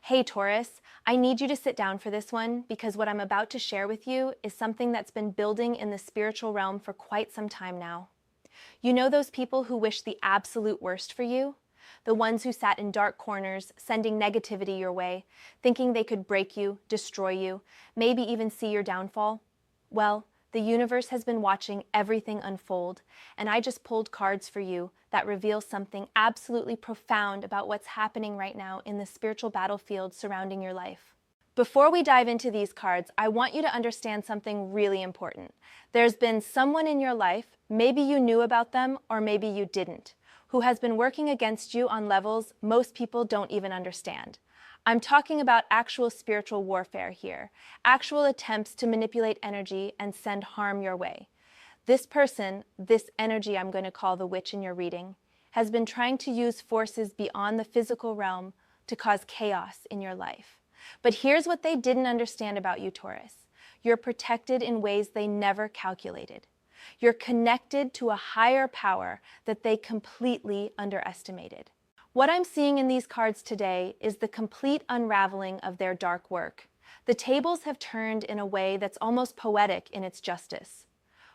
Hey Taurus, I need you to sit down for this one because what I'm about to share with you is something that's been building in the spiritual realm for quite some time now. You know those people who wish the absolute worst for you? The ones who sat in dark corners, sending negativity your way, thinking they could break you, destroy you, maybe even see your downfall? Well, the universe has been watching everything unfold, and I just pulled cards for you that reveal something absolutely profound about what's happening right now in the spiritual battlefield surrounding your life. Before we dive into these cards, I want you to understand something really important. There's been someone in your life, maybe you knew about them or maybe you didn't, who has been working against you on levels most people don't even understand. I'm talking about actual spiritual warfare here, actual attempts to manipulate energy and send harm your way. This person, this energy I'm going to call the witch in your reading, has been trying to use forces beyond the physical realm to cause chaos in your life. But here's what they didn't understand about you, Taurus. You're protected in ways they never calculated. You're connected to a higher power that they completely underestimated. What I'm seeing in these cards today is the complete unraveling of their dark work. The tables have turned in a way that's almost poetic in its justice.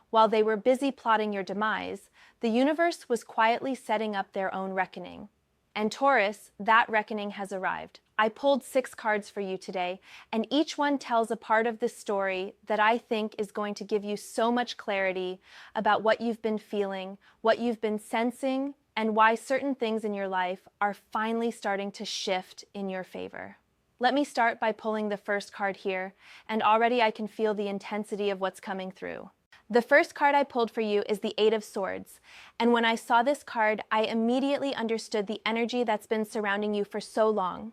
While they were busy plotting your demise, the universe was quietly setting up their own reckoning. And Taurus, that reckoning has arrived. I pulled 6 cards for you today, and each one tells a part of this story that I think is going to give you so much clarity about what you've been feeling, what you've been sensing, and why certain things in your life are finally starting to shift in your favor. Let me start by pulling the first card here, and already I can feel the intensity of what's coming through. The first card I pulled for you is the 8 of Swords, and when I saw this card, I immediately understood the energy that's been surrounding you for so long.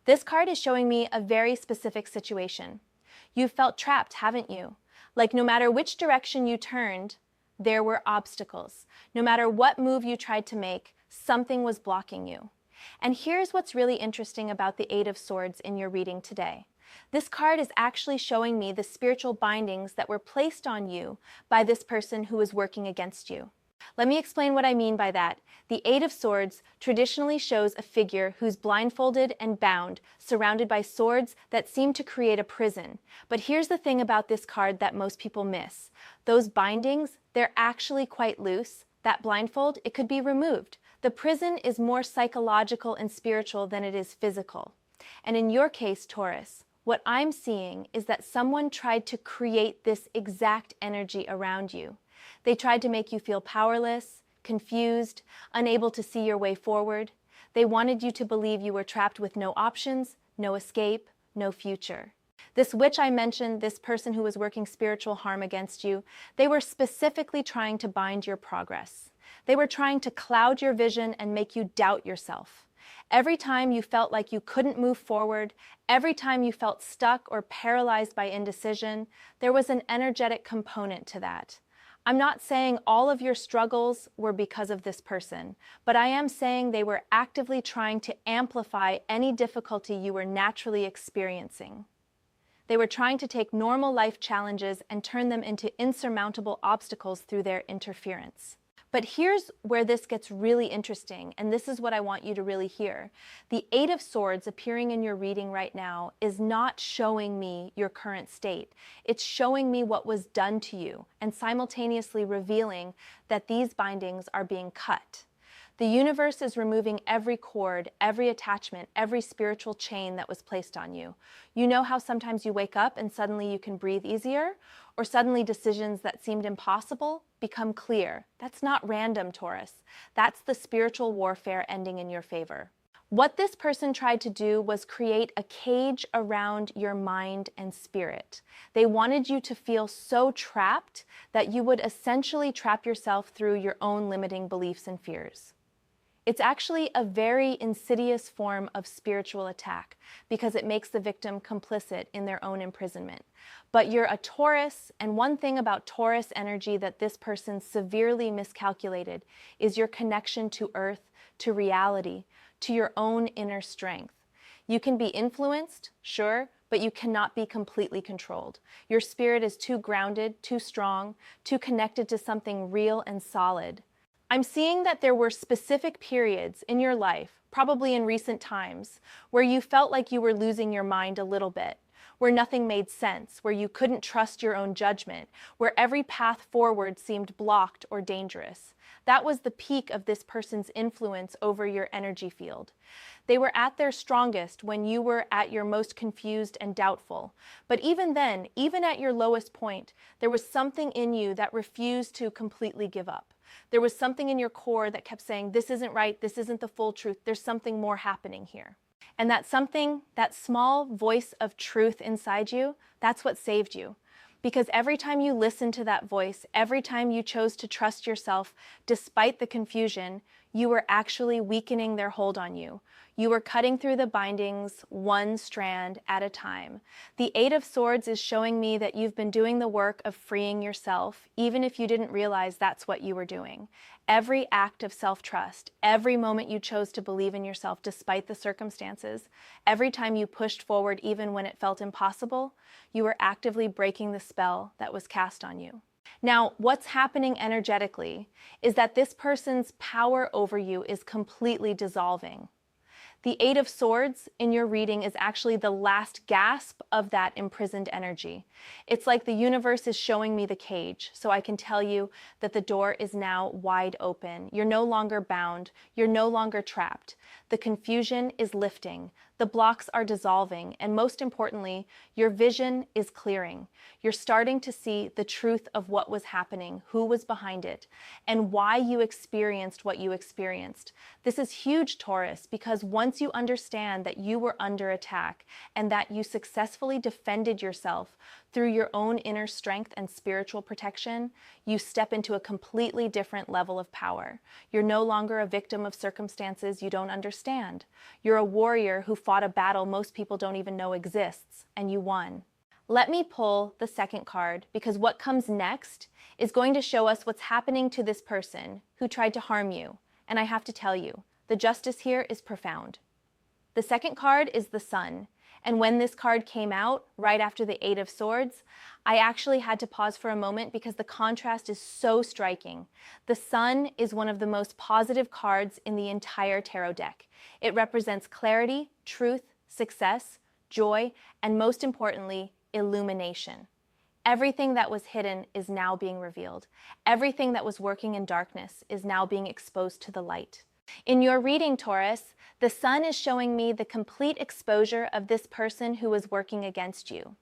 This card is showing me a very specific situation. You've felt trapped, haven't you? Like no matter which direction you turned, there were obstacles. No matter what move you tried to make, something was blocking you. And here's what's really interesting about the 8 of Swords in your reading today. This card is actually showing me the spiritual bindings that were placed on you by this person who is working against you. Let me explain what I mean by that. The 8 of Swords traditionally shows a figure who's blindfolded and bound, surrounded by swords that seem to create a prison. But here's the thing about this card that most people miss. Those bindings, they're actually quite loose. That blindfold, it could be removed. The prison is more psychological and spiritual than it is physical. And in your case, Taurus, what I'm seeing is that someone tried to create this exact energy around you. They tried to make you feel powerless, confused, unable to see your way forward. They wanted you to believe you were trapped with no options, no escape, no future. This witch I mentioned, this person who was working spiritual harm against you, they were specifically trying to bind your progress. They were trying to cloud your vision and make you doubt yourself. Every time you felt like you couldn't move forward, every time you felt stuck or paralyzed by indecision, there was an energetic component to that. I'm not saying all of your struggles were because of this person, but I am saying they were actively trying to amplify any difficulty you were naturally experiencing. They were trying to take normal life challenges and turn them into insurmountable obstacles through their interference. But here's where this gets really interesting, and this is what I want you to really hear. The 8 of Swords appearing in your reading right now is not showing me your current state. It's showing me what was done to you and simultaneously revealing that these bindings are being cut. The universe is removing every cord, every attachment, every spiritual chain that was placed on you. You know how sometimes you wake up and suddenly you can breathe easier? Or suddenly decisions that seemed impossible become clear. That's not random, Taurus. That's the spiritual warfare ending in your favor. What this person tried to do was create a cage around your mind and spirit. They wanted you to feel so trapped that you would essentially trap yourself through your own limiting beliefs and fears. It's actually a very insidious form of spiritual attack because it makes the victim complicit in their own imprisonment. But you're a Taurus, and one thing about Taurus energy that this person severely miscalculated is your connection to earth, to reality, to your own inner strength. You can be influenced, sure, but you cannot be completely controlled. Your spirit is too grounded, too strong, too connected to something real and solid. I'm seeing that there were specific periods in your life probably in recent times, where you felt like you were losing your mind a little bit, where nothing made sense, where you couldn't trust your own judgment, where every path forward seemed blocked or dangerous. That was the peak of this person's influence over your energy field. They were at their strongest when you were at your most confused and doubtful. But even then, even at your lowest point, there was something in you that refused to completely give up. There was something in your core that kept saying, this isn't right, this isn't the full truth, there's something more happening here. And that something, that small voice of truth inside you, that's what saved you. Because every time you listened to that voice, every time you chose to trust yourself, despite the confusion, you were actually weakening their hold on you. You were cutting through the bindings one strand at a time. The Eight of Swords is showing me that you've been doing the work of freeing yourself, even if you didn't realize that's what you were doing. Every act of self-trust, every moment you chose to believe in yourself despite the circumstances, every time you pushed forward even when it felt impossible, you were actively breaking the spell that was cast on you. Now, what's happening energetically is that this person's power over you is completely dissolving. The Eight of Swords in your reading is actually the last gasp of that imprisoned energy. It's like the universe is showing me the cage, so I can tell you that the door is now wide open. You're no longer bound. You're no longer trapped. The confusion is lifting. The blocks are dissolving, and most importantly, your vision is clearing. You're starting to see the truth of what was happening, who was behind it, and why you experienced what you experienced. This is huge, Taurus, because once you understand that you were under attack and that you successfully defended yourself through your own inner strength and spiritual protection, you step into a completely different level of power. You're no longer a victim of circumstances you don't understand. You're a warrior who fought a battle most people don't even know exists, and you won. Let me pull the second card, because what comes next is going to show us what's happening to this person who tried to harm you. And I have to tell you, the justice here is profound. The second card is the Sun. And when this card came out, right after the Eight of Swords, I actually had to pause for a moment because the contrast is so striking. The Sun is one of the most positive cards in the entire tarot deck. It represents clarity, truth, success, joy, and most importantly, illumination. Everything that was hidden is now being revealed. Everything that was working in darkness is now being exposed to the light. In your reading, Taurus, the Sun is showing me the complete exposure of this person who was working against you.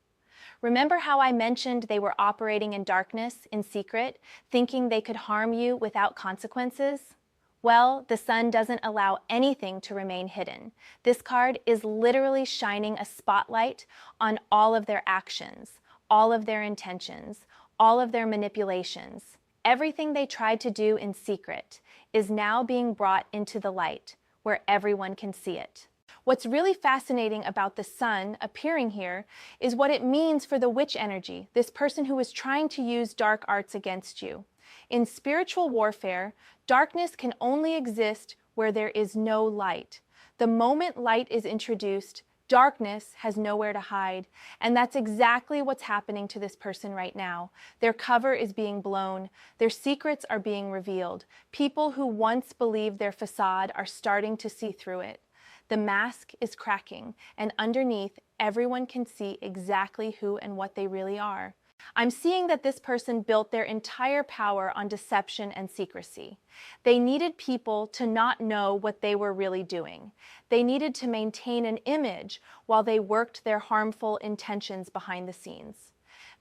Remember how I mentioned they were operating in darkness, in secret, thinking they could harm you without consequences? Well, the Sun doesn't allow anything to remain hidden. This card is literally shining a spotlight on all of their actions, all of their intentions, all of their manipulations. Everything they tried to do in secret is now being brought into the light, where everyone can see it. What's really fascinating about the Sun appearing here is what it means for the witch energy, this person who is trying to use dark arts against you. In spiritual warfare, darkness can only exist where there is no light. The moment light is introduced, darkness has nowhere to hide, and that's exactly what's happening to this person right now. Their cover is being blown. Their secrets are being revealed. People who once believed their facade are starting to see through it. The mask is cracking, and underneath, everyone can see exactly who and what they really are. I'm seeing that this person built their entire power on deception and secrecy. They needed people to not know what they were really doing. They needed to maintain an image while they worked their harmful intentions behind the scenes.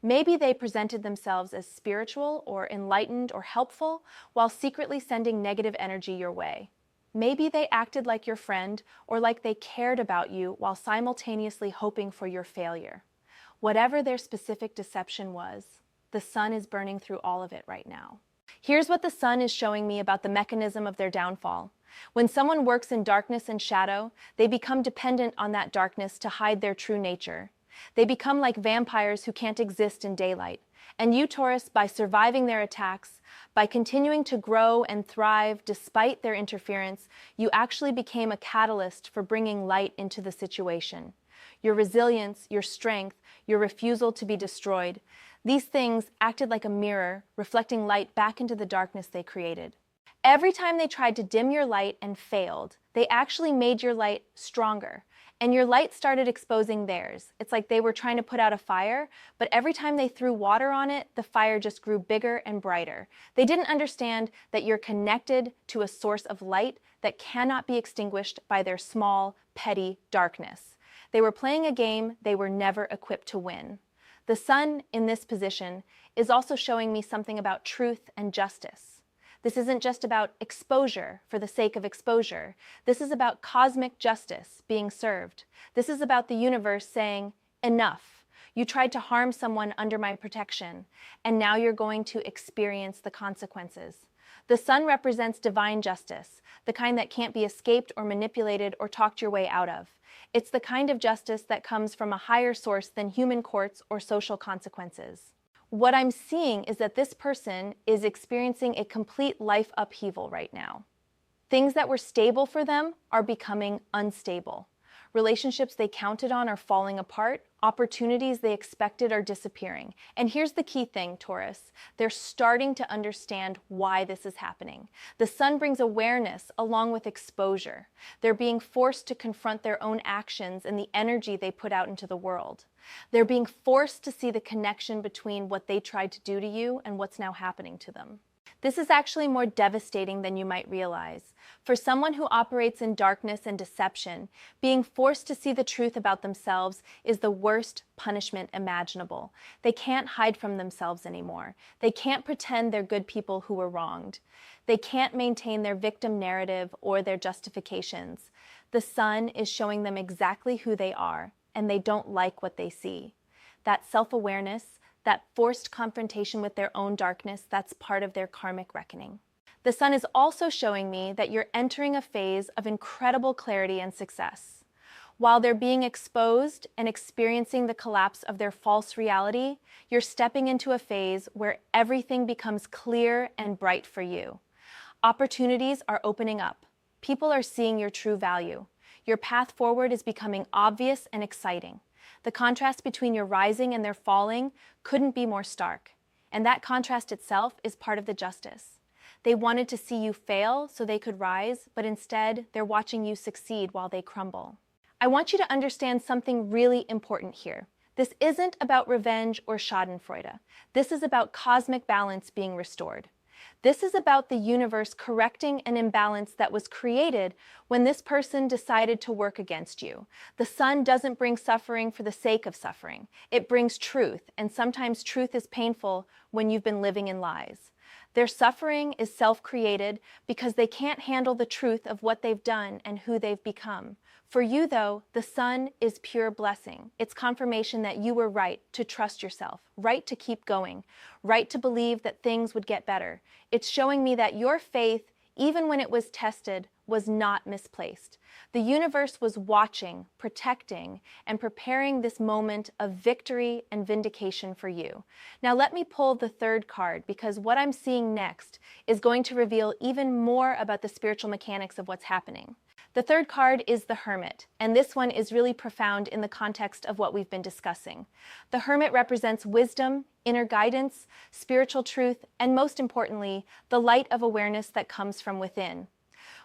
Maybe they presented themselves as spiritual or enlightened or helpful while secretly sending negative energy your way. Maybe they acted like your friend or like they cared about you while simultaneously hoping for your failure. Whatever their specific deception was, the Sun is burning through all of it right now. Here's what the Sun is showing me about the mechanism of their downfall. When someone works in darkness and shadow, they become dependent on that darkness to hide their true nature. They become like vampires who can't exist in daylight. And you, Taurus, by surviving their attacks, by continuing to grow and thrive despite their interference, you actually became a catalyst for bringing light into the situation. Your resilience, your strength, your refusal to be destroyed, these things acted like a mirror, reflecting light back into the darkness they created. Every time they tried to dim your light and failed, they actually made your light stronger. And your light started exposing theirs. It's like they were trying to put out a fire, but every time they threw water on it, the fire just grew bigger and brighter. They didn't understand that you're connected to a source of light that cannot be extinguished by their small, petty darkness. They were playing a game they were never equipped to win. The sun in this position is also showing me something about truth and justice. This isn't just about exposure for the sake of exposure. This is about cosmic justice being served. This is about the universe saying, enough. You tried to harm someone under my protection, and now you're going to experience the consequences. The sun represents divine justice, the kind that can't be escaped or manipulated or talked your way out of. It's the kind of justice that comes from a higher source than human courts or social consequences. What I'm seeing is that this person is experiencing a complete life upheaval right now. Things that were stable for them are becoming unstable. Relationships they counted on are falling apart. Opportunities they expected are disappearing. And here's the key thing, Taurus. They're starting to understand why this is happening. The sun brings awareness along with exposure. They're being forced to confront their own actions and the energy they put out into the world. They're being forced to see the connection between what they tried to do to you and what's now happening to them. This is actually more devastating than you might realize. For someone who operates in darkness and deception, being forced to see the truth about themselves is the worst punishment imaginable. They can't hide from themselves anymore. They can't pretend they're good people who were wronged. They can't maintain their victim narrative or their justifications. The sun is showing them exactly who they are, and they don't like what they see. That self-awareness, that forced confrontation with their own darkness, that's part of their karmic reckoning. The sun is also showing me that you're entering a phase of incredible clarity and success. While they're being exposed and experiencing the collapse of their false reality, you're stepping into a phase where everything becomes clear and bright for you. Opportunities are opening up. People are seeing your true value. Your path forward is becoming obvious and exciting. The contrast between your rising and their falling couldn't be more stark. And that contrast itself is part of the justice. They wanted to see you fail so they could rise, but instead they're watching you succeed while they crumble. I want you to understand something really important here. This isn't about revenge or schadenfreude. This is about cosmic balance being restored. This is about the universe correcting an imbalance that was created when this person decided to work against you. The sun doesn't bring suffering for the sake of suffering. It brings truth, and sometimes truth is painful when you've been living in lies. Their suffering is self-created because they can't handle the truth of what they've done and who they've become. For you, though, the sun is pure blessing. It's confirmation that you were right to trust yourself, right to keep going, right to believe that things would get better. It's showing me that your faith, even when it was tested, was not misplaced. The universe was watching, protecting, and preparing this moment of victory and vindication for you. Now let me pull the third card, because what I'm seeing next is going to reveal even more about the spiritual mechanics of what's happening. The third card is the Hermit, and this one is really profound in the context of what we've been discussing. The Hermit represents wisdom, inner guidance, spiritual truth, and most importantly, the light of awareness that comes from within.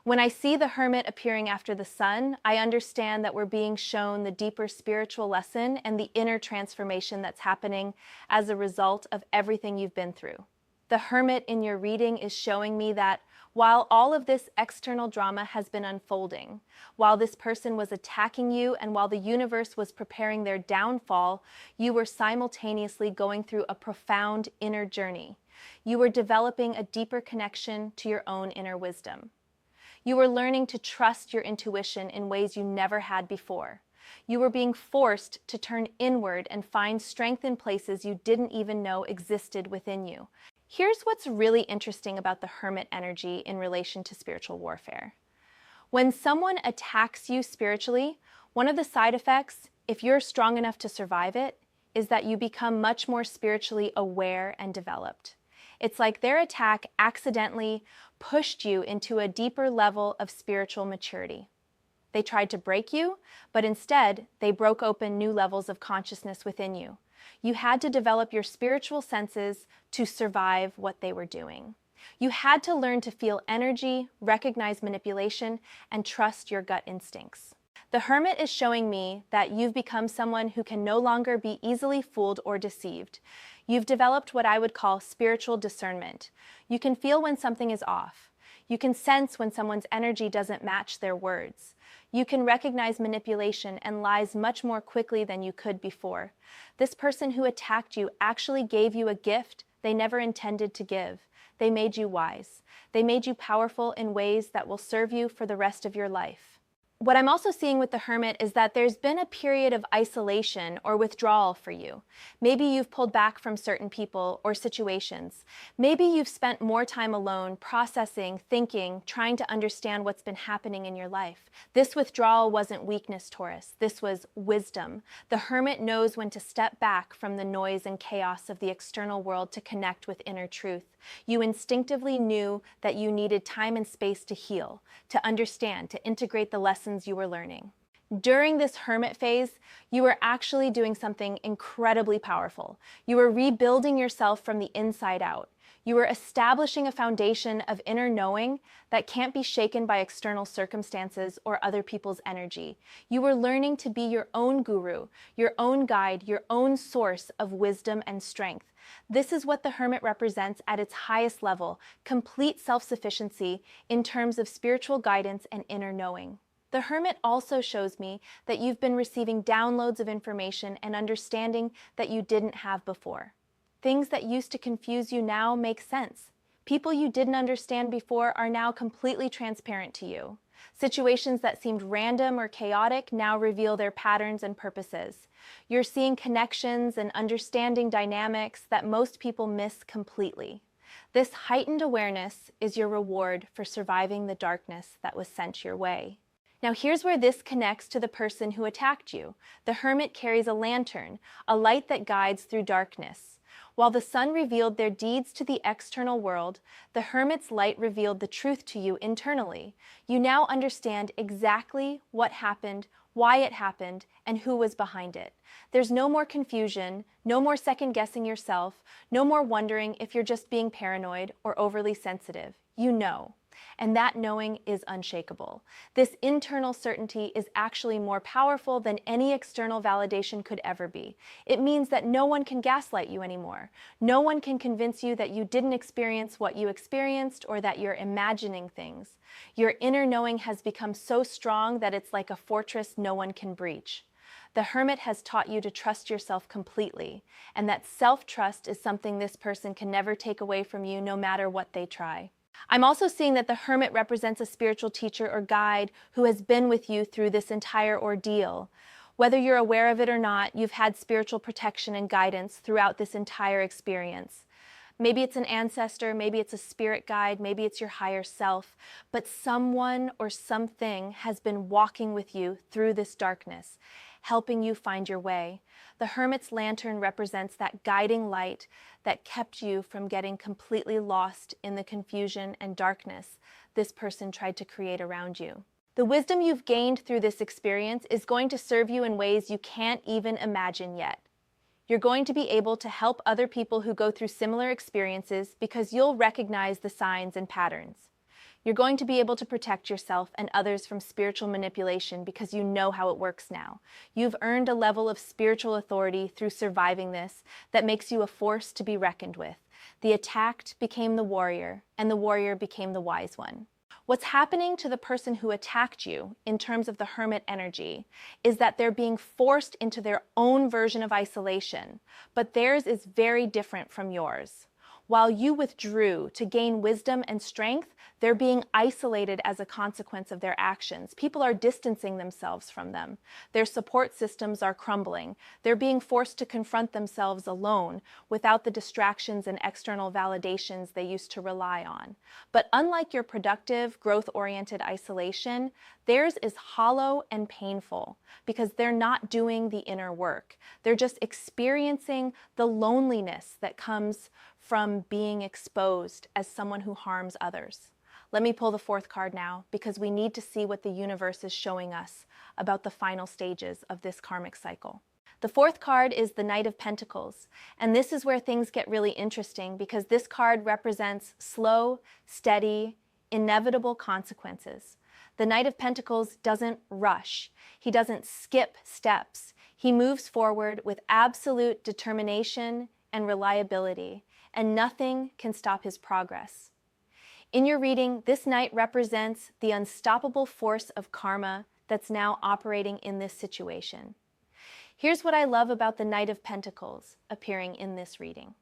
When I see the Hermit appearing after the sun, I understand that we're being shown the deeper spiritual lesson and the inner transformation that's happening as a result of everything you've been through. The Hermit in your reading is showing me that while all of this external drama has been unfolding, while this person was attacking you and while the universe was preparing their downfall, you were simultaneously going through a profound inner journey. You were developing a deeper connection to your own inner wisdom. You were learning to trust your intuition in ways you never had before. You were being forced to turn inward and find strength in places you didn't even know existed within you. Here's what's really interesting about the Hermit energy in relation to spiritual warfare. When someone attacks you spiritually, one of the side effects, if you're strong enough to survive it, is that you become much more spiritually aware and developed. It's like their attack accidentally pushed you into a deeper level of spiritual maturity. They tried to break you, but instead, they broke open new levels of consciousness within you. You had to develop your spiritual senses to survive what they were doing. You had to learn to feel energy, recognize manipulation, and trust your gut instincts. The Hermit is showing me that you've become someone who can no longer be easily fooled or deceived. You've developed what I would call spiritual discernment. You can feel when something is off. You can sense when someone's energy doesn't match their words. You can recognize manipulation and lies much more quickly than you could before. This person who attacked you actually gave you a gift they never intended to give. They made you wise. They made you powerful in ways that will serve you for the rest of your life. What I'm also seeing with the Hermit is that there's been a period of isolation or withdrawal for you. Maybe you've pulled back from certain people or situations. Maybe you've spent more time alone, processing, thinking, trying to understand what's been happening in your life. This withdrawal wasn't weakness, Taurus. This was wisdom. The Hermit knows when to step back from the noise and chaos of the external world to connect with inner truth. You instinctively knew that you needed time and space to heal, to understand, to integrate the lessons you were learning. During this Hermit phase, you were actually doing something incredibly powerful. You were rebuilding yourself from the inside out. You were establishing a foundation of inner knowing that can't be shaken by external circumstances or other people's energy. You were learning to be your own guru, your own guide, your own source of wisdom and strength. This is what the Hermit represents at its highest level, complete self-sufficiency in terms of spiritual guidance and inner knowing. The Hermit also shows me that you've been receiving downloads of information and understanding that you didn't have before. Things that used to confuse you now make sense. People you didn't understand before are now completely transparent to you. Situations that seemed random or chaotic now reveal their patterns and purposes. You're seeing connections and understanding dynamics that most people miss completely. This heightened awareness is your reward for surviving the darkness that was sent your way. Now here's where this connects to the person who attacked you. The Hermit carries a lantern, a light that guides through darkness. While the sun revealed their deeds to the external world, the Hermit's light revealed the truth to you internally. You now understand exactly what happened, why it happened, and who was behind it. There's no more confusion, no more second-guessing yourself, no more wondering if you're just being paranoid or overly sensitive. You know. And that knowing is unshakable. This internal certainty is actually more powerful than any external validation could ever be. It means that no one can gaslight you anymore. No one can convince you that you didn't experience what you experienced or that you're imagining things. Your inner knowing has become so strong that it's like a fortress no one can breach. The Hermit has taught you to trust yourself completely, and that self-trust is something this person can never take away from you no matter what they try. I'm also seeing that the Hermit represents a spiritual teacher or guide who has been with you through this entire ordeal. Whether you're aware of it or not, you've had spiritual protection and guidance throughout this entire experience. Maybe it's an ancestor, maybe it's a spirit guide, maybe it's your higher self, but someone or something has been walking with you through this darkness, helping you find your way. The Hermit's lantern represents that guiding light that kept you from getting completely lost in the confusion and darkness this person tried to create around you. The wisdom you've gained through this experience is going to serve you in ways you can't even imagine yet. You're going to be able to help other people who go through similar experiences because you'll recognize the signs and patterns. You're going to be able to protect yourself and others from spiritual manipulation because you know how it works now. You've earned a level of spiritual authority through surviving this that makes you a force to be reckoned with. The attacked became the warrior, and the warrior became the wise one. What's happening to the person who attacked you in terms of the Hermit energy is that they're being forced into their own version of isolation, but theirs is very different from yours. While you withdrew to gain wisdom and strength, they're being isolated as a consequence of their actions. People are distancing themselves from them. Their support systems are crumbling. They're being forced to confront themselves alone without the distractions and external validations they used to rely on. But unlike your productive, growth-oriented isolation, theirs is hollow and painful because they're not doing the inner work. They're just experiencing the loneliness that comes from being exposed as someone who harms others. Let me pull the fourth card now because we need to see what the universe is showing us about the final stages of this karmic cycle. The fourth card is the Knight of Pentacles, and this is where things get really interesting because this card represents slow, steady, inevitable consequences. The Knight of Pentacles doesn't rush. He doesn't skip steps. He moves forward with absolute determination and reliability, and nothing can stop his progress. In your reading, this Knight represents the unstoppable force of karma that's now operating in this situation. Here's what I love about the Knight of Pentacles appearing in this reading.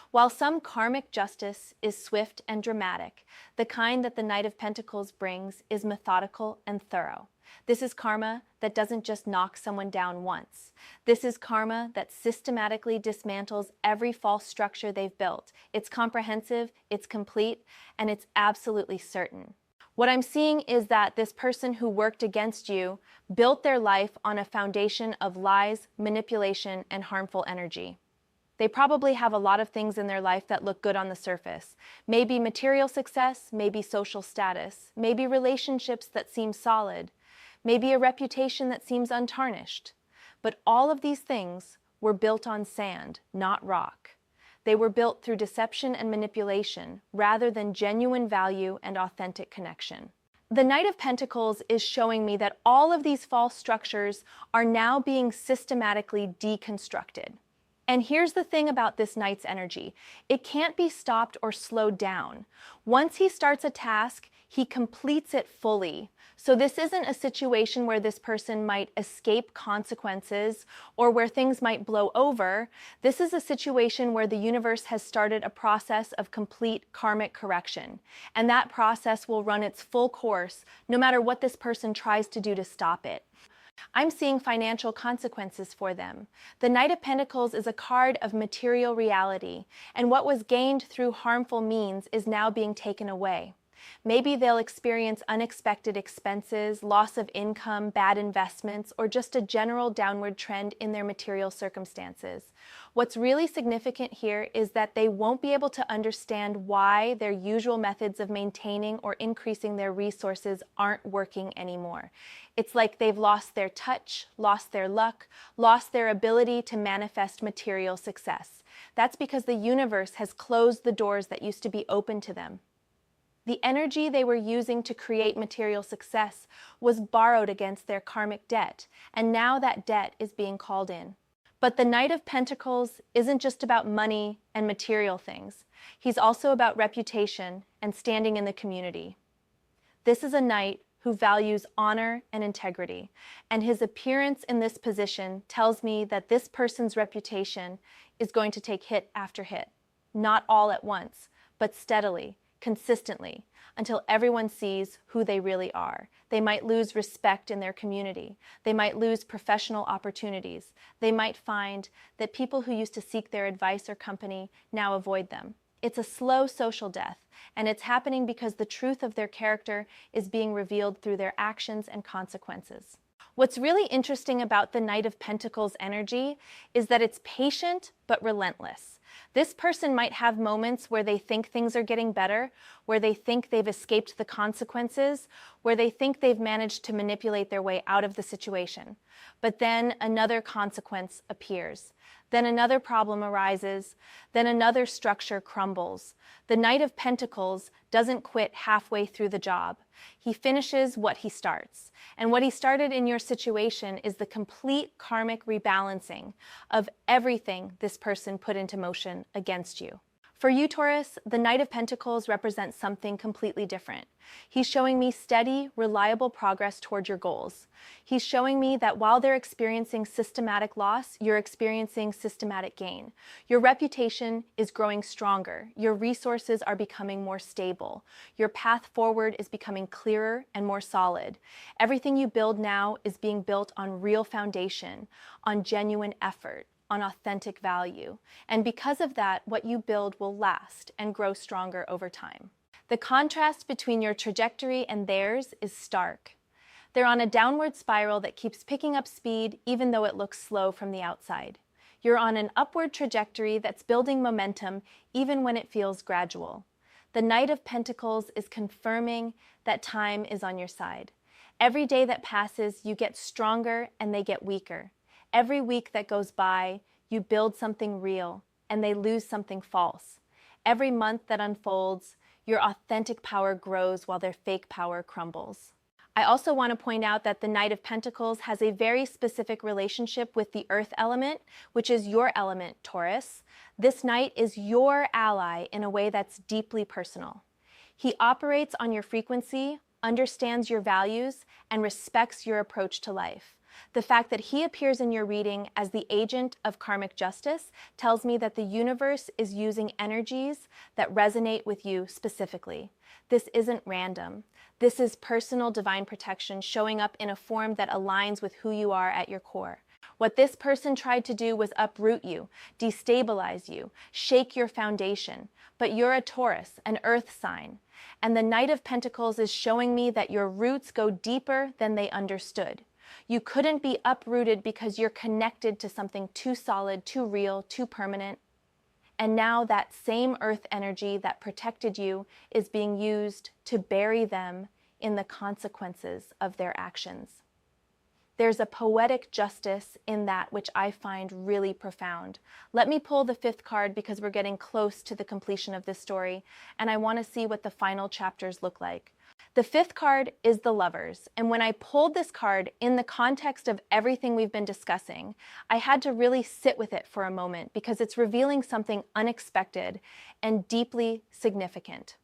While some karmic justice is swift and dramatic, the kind that the Knight of Pentacles brings is methodical and thorough. This is karma that doesn't just knock someone down once. This is karma that systematically dismantles every false structure they've built. It's comprehensive, it's complete, and it's absolutely certain. What I'm seeing is that this person who worked against you built their life on a foundation of lies, manipulation, and harmful energy. They probably have a lot of things in their life that look good on the surface. Maybe material success, maybe social status, maybe relationships that seem solid, maybe a reputation that seems untarnished. But all of these things were built on sand, not rock. They were built through deception and manipulation rather than genuine value and authentic connection. The Knight of Pentacles is showing me that all of these false structures are now being systematically deconstructed. And here's the thing about this Knight's energy. It can't be stopped or slowed down. Once he starts a task, he completes it fully. So this isn't a situation where this person might escape consequences or where things might blow over. This is a situation where the universe has started a process of complete karmic correction. And that process will run its full course no matter what this person tries to do to stop it. I'm seeing financial consequences for them. The Knight of Pentacles is a card of material reality, and what was gained through harmful means is now being taken away. Maybe they'll experience unexpected expenses, loss of income, bad investments, or just a general downward trend in their material circumstances. What's really significant here is that they won't be able to understand why their usual methods of maintaining or increasing their resources aren't working anymore. It's like they've lost their touch, lost their luck, lost their ability to manifest material success. That's because the universe has closed the doors that used to be open to them. The energy they were using to create material success was borrowed against their karmic debt, and now that debt is being called in. But the Knight of Pentacles isn't just about money and material things. He's also about reputation and standing in the community. This is a knight who values honor and integrity, and his appearance in this position tells me that this person's reputation is going to take hit after hit, not all at once, but steadily, consistently, until everyone sees who they really are. They might lose respect in their community. They might lose professional opportunities. They might find that people who used to seek their advice or company now avoid them. It's a slow social death, and it's happening because the truth of their character is being revealed through their actions and consequences. What's really interesting about the Knight of Pentacles energy is that it's patient but relentless. This person might have moments where they think things are getting better, where they think they've escaped the consequences, where they think they've managed to manipulate their way out of the situation. But then another consequence appears. Then another problem arises. Then another structure crumbles. The Knight of Pentacles doesn't quit halfway through the job. He finishes what he starts. And what he started in your situation is the complete karmic rebalancing of everything this person put into motion against you. For you, Taurus, the Knight of Pentacles represents something completely different. He's showing me steady, reliable progress toward your goals. He's showing me that while they're experiencing systematic loss, you're experiencing systematic gain. Your reputation is growing stronger. Your resources are becoming more stable. Your path forward is becoming clearer and more solid. Everything you build now is being built on real foundation, on genuine effort, on authentic value. And because of that, what you build will last and grow stronger over time. The contrast between your trajectory and theirs is stark. They're on a downward spiral that keeps picking up speed even though it looks slow from the outside. You're on an upward trajectory that's building momentum even when it feels gradual. The Knight of Pentacles is confirming that time is on your side. Every day that passes, you get stronger and they get weaker. every week that goes by, you build something real and they lose something false. Every month that unfolds, your authentic power grows while their fake power crumbles. I also want to point out that the Knight of Pentacles has a very specific relationship with the earth element, which is your element, Taurus. This knight is your ally in a way that's deeply personal. He operates on your frequency, understands your values, and respects your approach to life. The fact that he appears in your reading as the agent of karmic justice tells me that the universe is using energies that resonate with you specifically. This isn't random. This is personal divine protection showing up in a form that aligns with who you are at your core. What this person tried to do was uproot you, destabilize you, shake your foundation. But you're a Taurus, an earth sign. And the Knight of Pentacles is showing me that your roots go deeper than they understood. You couldn't be uprooted because you're connected to something too solid, too real, too permanent. And now that same earth energy that protected you is being used to bury them in the consequences of their actions. There's a poetic justice in that which I find really profound. Let me pull the fifth card because we're getting close to the completion of this story, and I want to see what the final chapters look like. The fifth card is the Lovers, and when I pulled this card in the context of everything we've been discussing, I had to really sit with it for a moment because it's revealing something unexpected and deeply significant.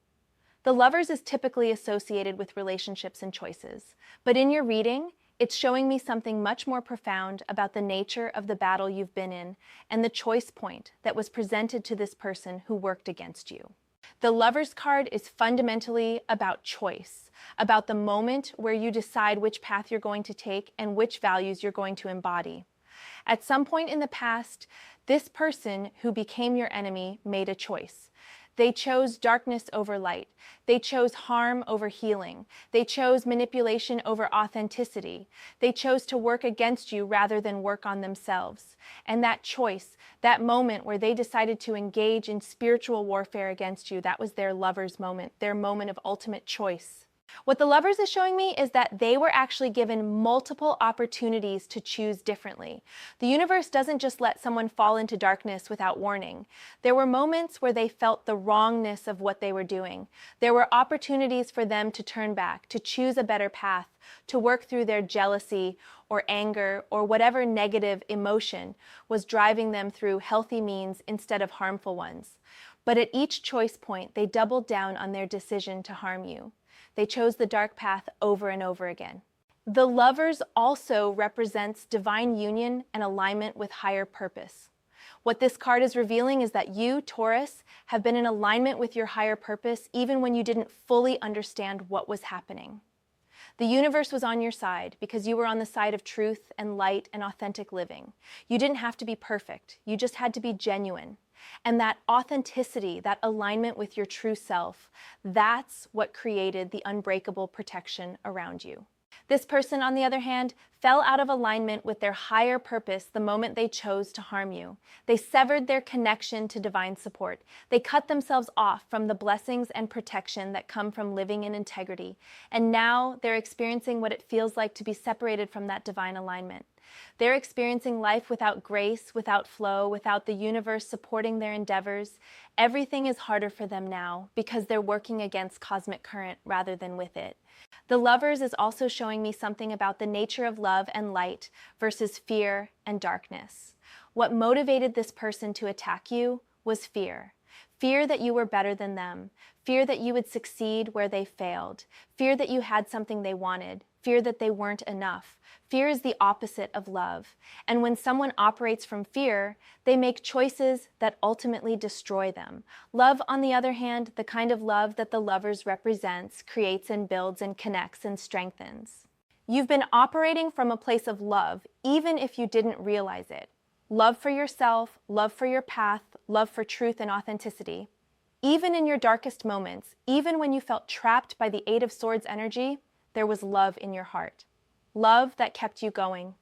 The Lovers is typically associated with relationships and choices, but in your reading, it's showing me something much more profound about the nature of the battle you've been in and the choice point that was presented to this person who worked against you. The Lovers card is fundamentally about choice, about the moment where you decide which path you're going to take and which values you're going to embody. At some point in the past, this person who became your enemy made a choice. They chose darkness over light. They chose harm over healing. They chose manipulation over authenticity. They chose to work against you rather than work on themselves. And that choice, that moment where they decided to engage in spiritual warfare against you, that was their Lovers moment, their moment of ultimate choice. What the Lovers is showing me is that they were actually given multiple opportunities to choose differently. The universe doesn't just let someone fall into darkness without warning. There were moments where they felt the wrongness of what they were doing. There were opportunities for them to turn back, to choose a better path, to work through their jealousy or anger or whatever negative emotion was driving them through healthy means instead of harmful ones. But at each choice point, they doubled down on their decision to harm you. They chose the dark path over and over again. The Lovers also represents divine union and alignment with higher purpose. What this card is revealing is that you, Taurus, have been in alignment with your higher purpose even when you didn't fully understand what was happening. The universe was on your side because you were on the side of truth and light and authentic living. You didn't have to be perfect. You just had to be genuine. And that authenticity, that alignment with your true self, that's what created the unbreakable protection around you. This person, on the other hand, fell out of alignment with their higher purpose the moment they chose to harm you. They severed their connection to divine support. They cut themselves off from the blessings and protection that come from living in integrity. And now they're experiencing what it feels like to be separated from that divine alignment. They're experiencing life without grace, without flow, without the universe supporting their endeavors. Everything is harder for them now because they're working against cosmic current rather than with it. The Lovers is also showing me something about the nature of love and light versus fear and darkness. What motivated this person to attack you was fear. Fear that you were better than them. Fear that you would succeed where they failed. Fear that you had something they wanted. Fear that they weren't enough. Fear is the opposite of love. And when someone operates from fear, they make choices that ultimately destroy them. Love, on the other hand, the kind of love that the Lovers represents, creates and builds and connects and strengthens. You've been operating from a place of love, even if you didn't realize it. Love for yourself, love for your path, love for truth and authenticity. Even in your darkest moments, even when you felt trapped by the Eight of Swords energy, there was love in your heart. Love that kept you going.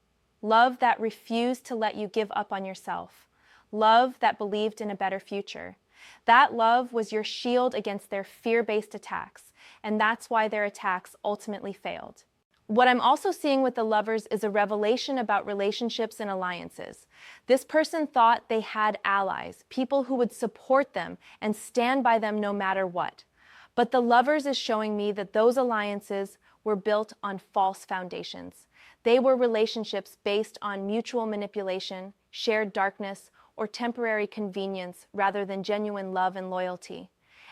Love that refused to let you give up on yourself. Love that believed in a better future. That love was your shield against their fear-based attacks, and that's why their attacks ultimately failed. What I'm also seeing with the Lovers is a revelation about relationships and alliances. This person thought they had allies, people who would support them and stand by them no matter what. But the Lovers is showing me that those alliances were built on false foundations. They were relationships based on mutual manipulation, shared darkness, or temporary convenience rather than genuine love and loyalty.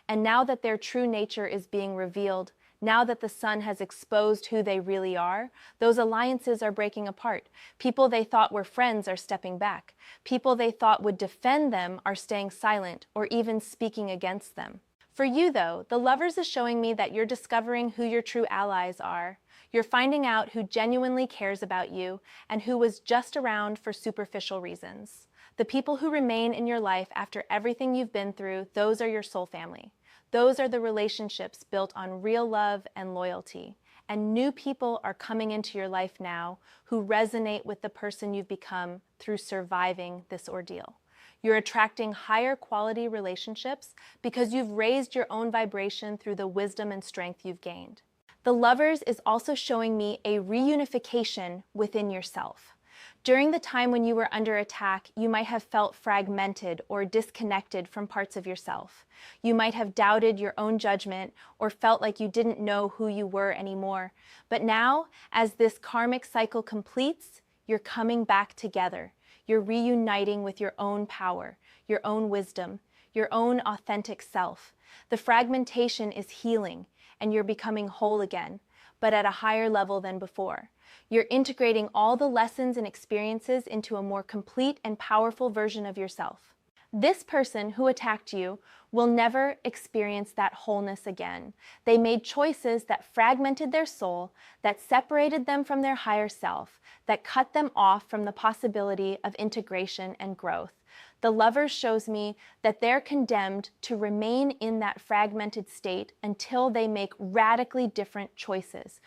And now that their true nature is being revealed, now that the sun has exposed who they really are, those alliances are breaking apart. People they thought were friends are stepping back. People they thought would defend them are staying silent or even speaking against them. For you, though, the Lovers is showing me that you're discovering who your true allies are. You're finding out who genuinely cares about you and who was just around for superficial reasons. The people who remain in your life after everything you've been through, those are your soul family. Those are the relationships built on real love and loyalty. And new people are coming into your life now who resonate with the person you've become through surviving this ordeal. You're attracting higher quality relationships because you've raised your own vibration through the wisdom and strength you've gained. The Lovers is also showing me a reunification within yourself. During the time when you were under attack, you might have felt fragmented or disconnected from parts of yourself. You might have doubted your own judgment or felt like you didn't know who you were anymore. But now, as this karmic cycle completes, you're coming back together. You're reuniting with your own power, your own wisdom, your own authentic self. The fragmentation is healing, and you're becoming whole again, but at a higher level than before. You're integrating all the lessons and experiences into a more complete and powerful version of yourself. This person who attacked you will never experience that wholeness again. They made choices that fragmented their soul, that separated them from their higher self, that cut them off from the possibility of integration and growth. The Lovers shows me that they're condemned to remain in that fragmented state until they make radically different choices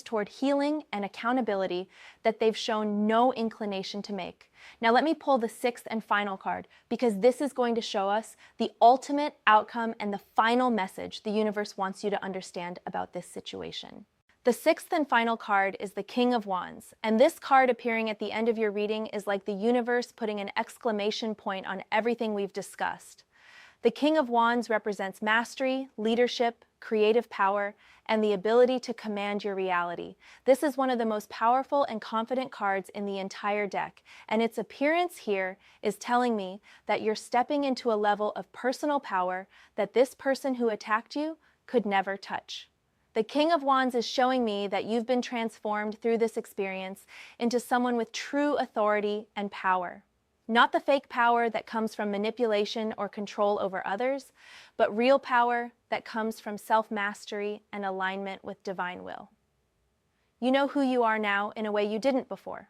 toward healing and accountability that they've shown no inclination to make. Now let me pull the sixth and final card, because this is going to show us the ultimate outcome and the final message the universe wants you to understand about this situation. The sixth and final card is the King of Wands, and this card appearing at the end of your reading is like the universe putting an exclamation point on everything we've discussed. The King of Wands represents mastery, leadership, creative power, and the ability to command your reality. This is one of the most powerful and confident cards in the entire deck, and its appearance here is telling me that you're stepping into a level of personal power that this person who attacked you could never touch. The King of Wands is showing me that you've been transformed through this experience into someone with true authority and power. Not the fake power that comes from manipulation or control over others, but real power that comes from self-mastery and alignment with divine will. You know who you are now in a way you didn't before.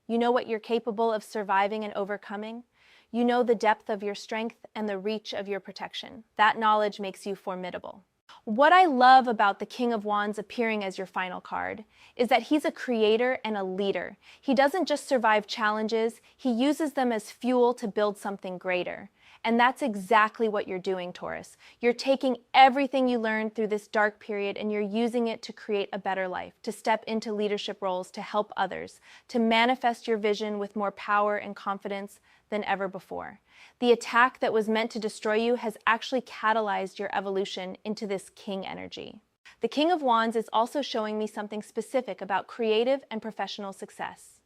You know what you're capable of surviving and overcoming. You know the depth of your strength and the reach of your protection. That knowledge makes you formidable. What I love about the King of Wands appearing as your final card is that he's a creator and a leader. He doesn't just survive challenges, he uses them as fuel to build something greater. And that's exactly what you're doing, Taurus. You're taking everything you learned through this dark period and you're using it to create a better life, to step into leadership roles, to help others, to manifest your vision with more power and confidence than ever before. The attack that was meant to destroy you has actually catalyzed your evolution into this king energy. The King of Wands is also showing me something specific about creative and professional success.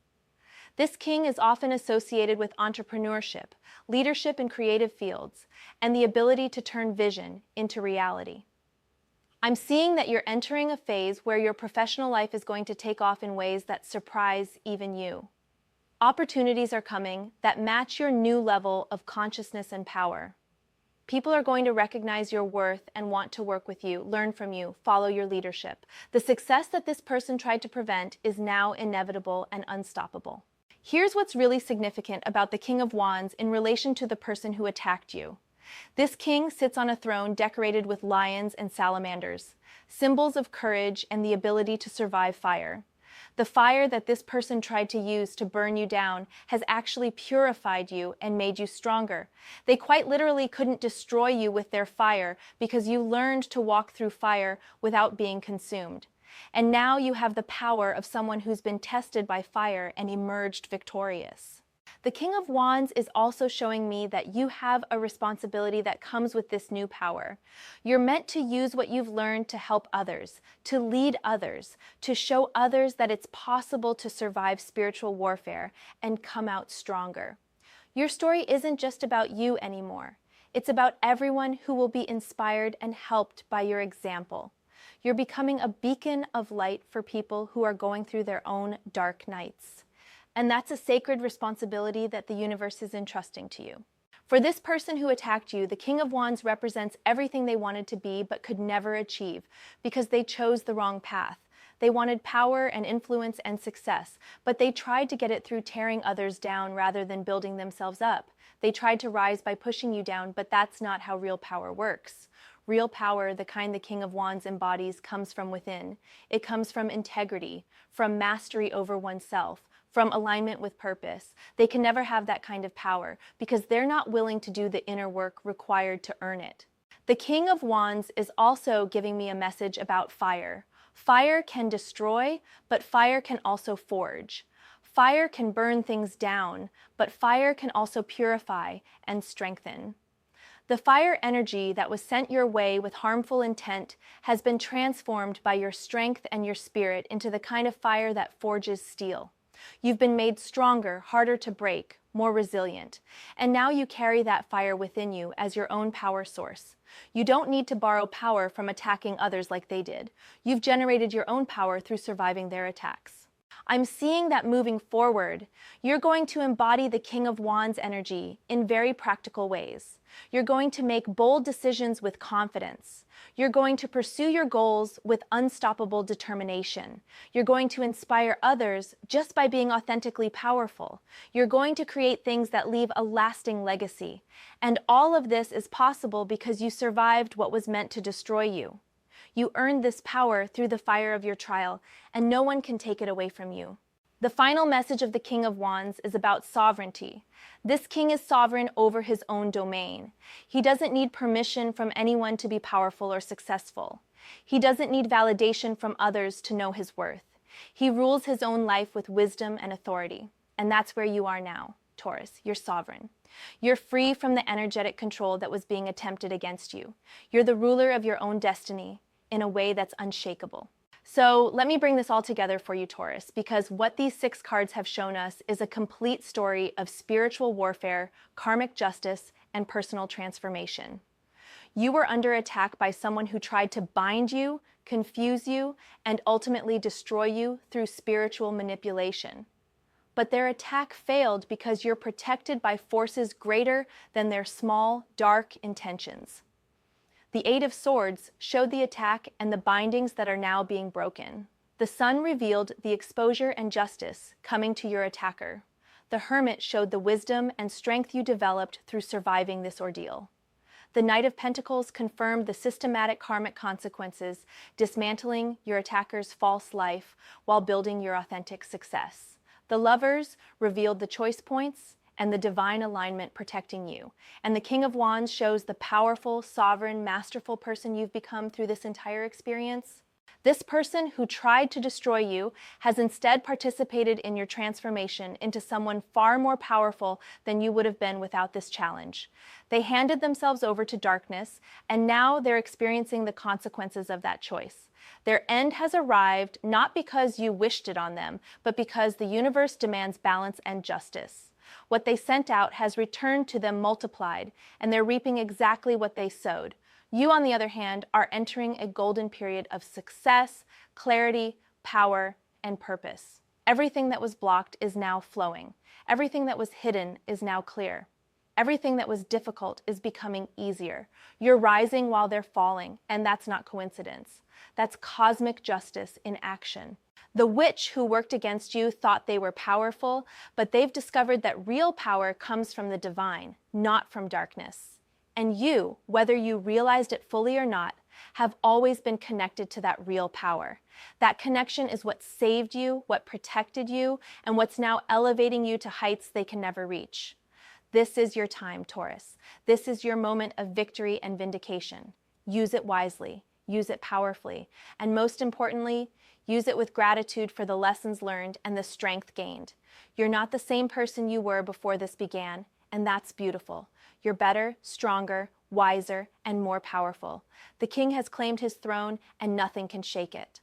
This king is often associated with entrepreneurship, leadership in creative fields, and the ability to turn vision into reality. I'm seeing that you're entering a phase where your professional life is going to take off in ways that surprise even you. Opportunities are coming that match your new level of consciousness and power. People are going to recognize your worth and want to work with you, learn from you, follow your leadership. The success that this person tried to prevent is now inevitable and unstoppable. Here's what's really significant about the King of Wands in relation to the person who attacked you. This king sits on a throne decorated with lions and salamanders, symbols of courage and the ability to survive fire. The fire that this person tried to use to burn you down has actually purified you and made you stronger. They quite literally couldn't destroy you with their fire because you learned to walk through fire without being consumed. And now you have the power of someone who's been tested by fire and emerged victorious. The King of Wands is also showing me that you have a responsibility that comes with this new power. You're meant to use what you've learned to help others, to lead others, to show others that it's possible to survive spiritual warfare and come out stronger. Your story isn't just about you anymore. It's about everyone who will be inspired and helped by your example. You're becoming a beacon of light for people who are going through their own dark nights. And that's a sacred responsibility that the universe is entrusting to you. For this person who attacked you, the King of Wands represents everything they wanted to be but could never achieve because they chose the wrong path. They wanted power and influence and success, but they tried to get it through tearing others down rather than building themselves up. They tried to rise by pushing you down, but that's not how real power works. Real power, the kind the King of Wands embodies, comes from within. It comes from integrity, from mastery over oneself, from alignment with purpose. They can never have that kind of power because they're not willing to do the inner work required to earn it. The King of Wands is also giving me a message about fire. Fire can destroy, but fire can also forge. Fire can burn things down, but fire can also purify and strengthen. The fire energy that was sent your way with harmful intent has been transformed by your strength and your spirit into the kind of fire that forges steel. You've been made stronger, harder to break, more resilient. And now you carry that fire within you as your own power source. You don't need to borrow power from attacking others like they did. You've generated your own power through surviving their attacks. I'm seeing that moving forward, you're going to embody the King of Wands energy in very practical ways. You're going to make bold decisions with confidence. You're going to pursue your goals with unstoppable determination. You're going to inspire others just by being authentically powerful. You're going to create things that leave a lasting legacy. And all of this is possible because you survived what was meant to destroy you. You earned this power through the fire of your trial, and no one can take it away from you. The final message of the King of Wands is about sovereignty. This king is sovereign over his own domain. He doesn't need permission from anyone to be powerful or successful. He doesn't need validation from others to know his worth. He rules his own life with wisdom and authority. And that's where you are now, Taurus. You're sovereign. You're free from the energetic control that was being attempted against you. You're the ruler of your own destiny in a way that's unshakable. So let me bring this all together for you, Taurus, because what these 6 cards have shown us is a complete story of spiritual warfare, karmic justice, and personal transformation. You were under attack by someone who tried to bind you, confuse you, and ultimately destroy you through spiritual manipulation. But their attack failed because you're protected by forces greater than their small, dark intentions. The 8 of Swords showed the attack and the bindings that are now being broken. The Sun revealed the exposure and justice coming to your attacker. The Hermit showed the wisdom and strength you developed through surviving this ordeal. The Knight of Pentacles confirmed the systematic karmic consequences, dismantling your attacker's false life while building your authentic success. The Lovers revealed the choice points and the divine alignment protecting you. And the King of Wands shows the powerful, sovereign, masterful person you've become through this entire experience. This person who tried to destroy you has instead participated in your transformation into someone far more powerful than you would have been without this challenge. They handed themselves over to darkness, and now they're experiencing the consequences of that choice. Their end has arrived not because you wished it on them, but because the universe demands balance and justice. What they sent out has returned to them multiplied, and they're reaping exactly what they sowed. You, on the other hand, are entering a golden period of success, clarity, power, and purpose. Everything that was blocked is now flowing. Everything that was hidden is now clear. Everything that was difficult is becoming easier. You're rising while they're falling, and that's not coincidence. That's cosmic justice in action. The witch who worked against you thought they were powerful, but they've discovered that real power comes from the divine, not from darkness. And you, whether you realized it fully or not, have always been connected to that real power. That connection is what saved you, what protected you, and what's now elevating you to heights they can never reach. This is your time, Taurus. This is your moment of victory and vindication. Use it wisely. use it powerfully, and most importantly, use it with gratitude for the lessons learned and the strength gained. You're not the same person you were before this began, and that's beautiful. You're better, stronger, wiser, and more powerful. The king has claimed his throne, and nothing can shake it.